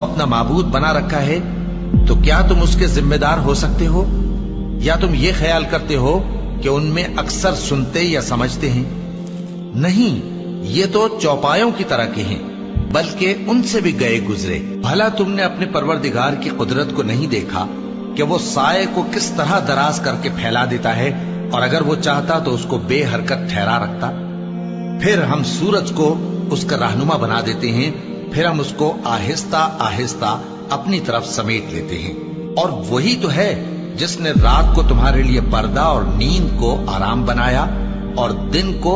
अपना माबूद बना रखा है, तो क्या तुम उसके जिम्मेदार हो सकते हो? या तुम ये ख्याल करते हो कि उनमें अक्सर सुनते या समझते हैं? नहीं, ये तो चौपायों की तरह के हैं, बल्कि उनसे भी गए गुजरे। भला तुमने अपने परवरदिगार की कुदरत को नहीं देखा कि वो साए को किस तरह दराज करके फैला देता है, और अगर वो चाहता तो उसको बेहरकत ठहरा रखता। फिर हम सूरज को उसका रहनुमा बना देते हैं, फिर हम उसको आहिस्ता आहिस्ता अपनी तरफ समेट लेते हैं। और वही तो है जिसने रात को तुम्हारे लिए पर्दा और नींद को आराम बनाया और दिन को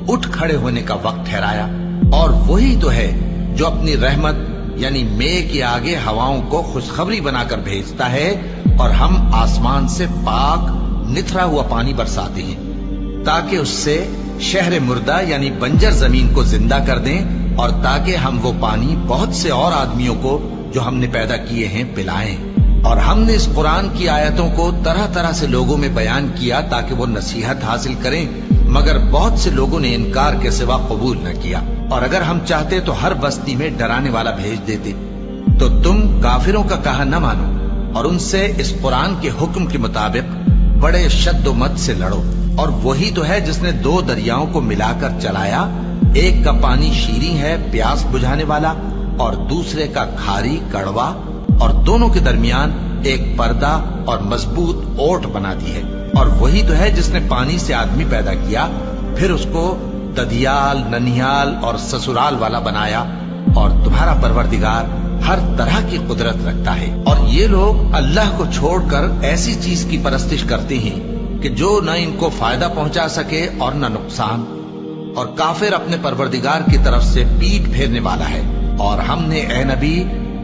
उठ खड़े होने का वक्त ठहराया। और वही तो है जो अपनी रहमत यानी मेघ के आगे हवाओं को खुशखबरी बनाकर भेजता है, और हम आसमान से पाक निथरा हुआ पानी बरसाते हैं ताकि उससे शहर मुर्दा यानी बंजर जमीन को जिंदा कर दें, और ताकि हम वो पानी बहुत से और आदमियों को जो हमने पैदा किए हैं पिलाएं। और हमने इस कुरान की आयतों को तरह तरह से लोगों में बयान किया ताकि वो नसीहत हासिल करें, मगर बहुत से लोगों ने इनकार के सिवा कबूल न किया। और अगर हम चाहते तो हर बस्ती में डराने वाला भेज देते। तो तुम काफिरों का कहा न मानो और उनसे इस कुरान के हुक्म के मुताबिक बड़े शद्दोमत से लड़ो। और वही तो है जिसने दो दरियाओं को मिलाकर चलाया, एक का पानी शीरी है प्यास बुझाने वाला, और दूसरे का खारी कड़वा, और दोनों के दरमियान एक पर्दा और मजबूत ओट बना दी है। और वही तो है जिसने पानी से आदमी पैदा किया, फिर उसको ददियाल, ननिहाल और ससुराल वाला बनाया। और तुम्हारा परवरदिगार हर तरह की कुदरत रखता है। और ये लोग अल्लाह को छोड़कर ऐसी चीज की परस्तिश करते हैं कि जो न इनको फायदा पहुंचा सके और न नुकसान। और काफिर अपने परवरदिगार की तरफ से पीठ फेरने वाला है। और हमने ए नबी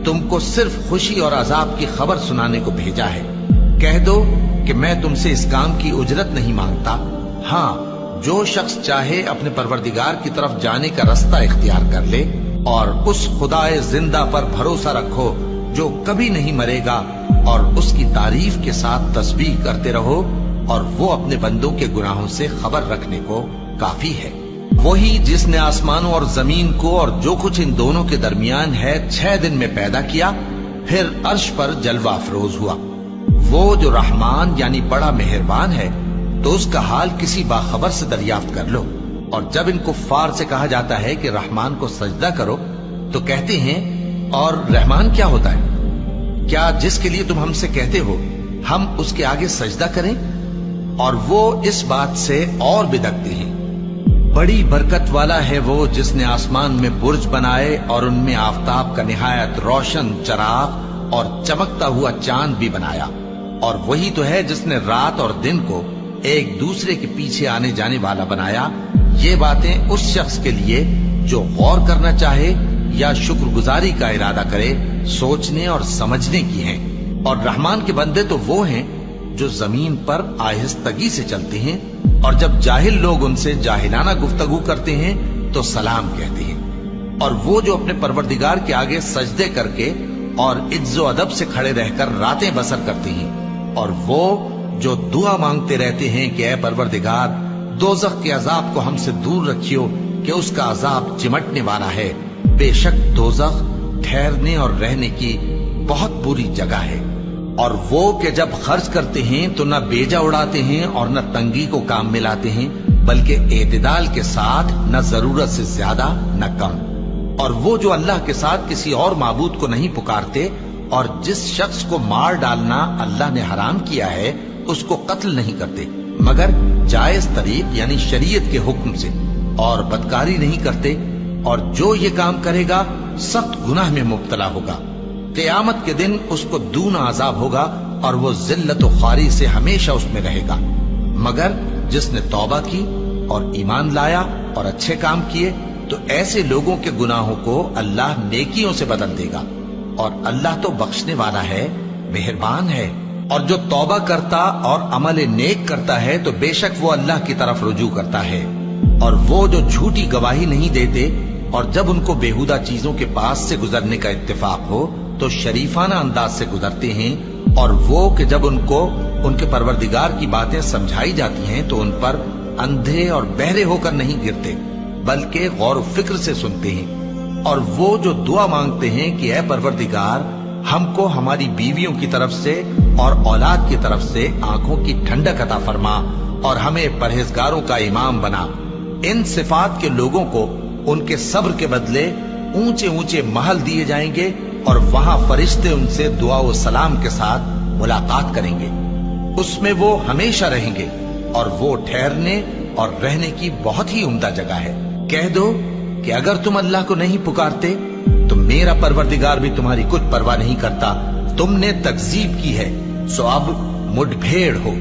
तुमको सिर्फ खुशी और अजाब की खबर सुनाने को भेजा है। कह दो कि मैं तुमसे इस काम की उजरत नहीं मांगता। हाँ, जो शख्स चाहे अपने परवरदिगार की तरफ जाने का रास्ता इख्तियार कर ले, और उस खुदाए जिंदा पर भरोसा रखो जो कभी नहीं मरेगा, और उसकी तारीफ के साथ तस्बीह करते रहो, और वो अपने बंदों के गुनाहों से खबर रखने को काफी है। वही जिसने आसमानों और जमीन को और जो कुछ इन दोनों के दरमियान है 6 दिन में पैदा किया, फिर अर्श पर जलवा अफरोज हुआ। वो जो रहमान यानी बड़ा मेहरबान है, तो उसका हाल किसी बाखबर से दरियाफ्त कर लो। और जब इन कुफ्फार से कहा जाता है कि रहमान को सजदा करो, तो कहते हैं और रहमान क्या होता है? क्या जिसके लिए तुम हमसे कहते हो हम उसके आगे सजदा करें? और वो इस बात से और बिदकते हैं। बड़ी बरकत वाला है वो जिसने आसमान में बुर्ज बनाए और उनमें आफताब का निहायत रोशन चराग और चमकता हुआ चांद भी बनाया। और वही तो है जिसने रात और दिन को एक दूसरे के पीछे आने जाने वाला बनाया। ये बातें उस शख्स के लिए जो गौर करना चाहे या शुक्रगुजारी का इरादा करे, सोचने और समझने की हैं। और रहमान के बंदे तो वो हैं जो जमीन पर आहिस्तगी से चलते हैं, और जब जाहिल लोग उनसे जाहिलाना गुफ्तगू करते हैं तो सलाम कहते हैं। और वो जो अपने परवरदिगार के आगे सजदे करके और इज्जो अदब से खड़े रहकर रातें बसर करते हैं। और वो जो दुआ मांगते रहते हैं कि ऐ परवरदिगार, दोज़ख के अजाब को हमसे दूर रखियो कि उसका अजाब चिमटने वाला है। बेशक दोज़ख ठहरने और रहने की बहुत बुरी जगह है। और वो कि जब खर्च करते हैं तो न बेजा उड़ाते हैं और न तंगी को काम में लाते हैं, बल्कि एतदाल के साथ, न जरूरत से ज्यादा न कम। और वो जो अल्लाह के साथ किसी और माबूद को नहीं पुकारते, और जिस शख्स को मार डालना अल्लाह ने हराम किया है उसको कत्ल नहीं करते मगर जायज तरीक यानी शरीयत के हुक्म से, और बदकारी नहीं करते। और जो ये काम करेगा सख्त गुनाह में मुब्तला होगा। क़यामत के दिन उसको दूना अजाब होगा और वो जिल्लत और ख्वारी से हमेशा उसमें रहेगा। मगर जिसने तौबा की और ईमान लाया और अच्छे काम किए, तो ऐसे लोगों के गुनाहों को अल्लाह नेकियों से बदल देगा। और अल्लाह तो बख्शने वाला है, मेहरबान है। और जो तौबा करता और अमल नेक करता है तो बेशक वो अल्लाह की तरफ रुजू करता है। और वो जो झूठी गवाही नहीं देते, और जब उनको बेहुदा चीजों के पास से गुजरने का इत्तेफाक हो तो शरीफाना अंदाज से गुजरते हैं। और वो कि जब उनको उनके परवरदिगार की बातें समझाई जाती हैं तो उन पर अंधे और बहरे होकर नहीं गिरते, बल्कि गौर फिक्र से सुनते हैं। اور وہ جو دعا مانگتے ہیں کہ اے پروردگار ہم کو ہماری بیویوں کی طرف سے اور اولاد کی طرف سے آنکھوں کی ٹھنڈک عطا فرما اور ہمیں پرہیزگاروں کا امام بنا. ان صفات کے لوگوں کو ان کے صبر کے بدلے اونچے اونچے محل دیے جائیں گے اور وہاں فرشتے ان سے دعا و سلام کے ساتھ ملاقات کریں گے. اس میں وہ ہمیشہ رہیں گے اور وہ ٹھہرنے اور رہنے کی بہت ہی عمدہ جگہ ہے. کہہ دو کہ اگر تم اللہ کو نہیں پکارتے تو میرا پروردگار بھی تمہاری کچھ پرواہ نہیں کرتا. تم نے تکذیب کی ہے سو اب مڈ بھیڑ ہو.